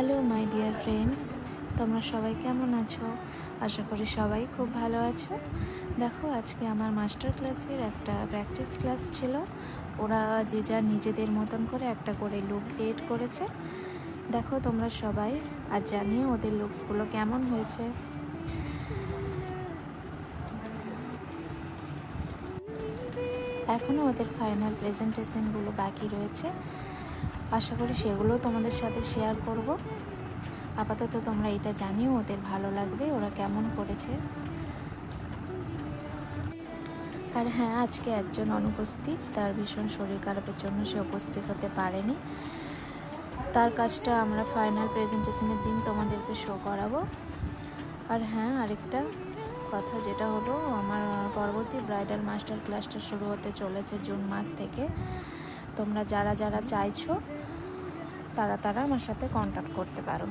Hello my dear friends, তোমরা সবাই কেমন আছো? আশা করি সবাই খুব ভালো আছো। দেখো, আজকে আমার মাস্টার ক্লাসের একটা প্র্যাকটিস ক্লাস ছিল। ওরা যে যা নিজেদের মতন করে একটা করে লুক ক্রিয়েট করেছে। দেখো তোমরা সবাই, আর জানিয়ে ওদের লুকসগুলো কেমন হয়েছে। এখনও ওদের ফাইনাল প্রেজেন্টেশনগুলো বাকি রয়েছে। আশা করি সেগুলো তোমাদের সাথে শেয়ার করব। আপাতত তোমরা এটা জানিও ওদের ভালো লাগবে ওরা কেমন করেছে। আর হ্যাঁ, আজকে একজন অনুপস্থিত, তার ভীষণ শরীর খারাপের জন্য সে উপস্থিত হতে পারেনি। তার কাজটা আমরা ফাইনাল প্রেজেন্টেশনের দিন তোমাদেরকে শো করাবো। আর হ্যাঁ, আরেকটা কথা যেটা হলো, আমার পরবর্তী ব্রাইডাল মাস্টার ক্লাসটা শুরু হতে চলেছে জুন মাস থেকে। তোমরা যারা যারা চাইছো তারা আমার সাথে কন্ট্যাক্ট করতে পারো।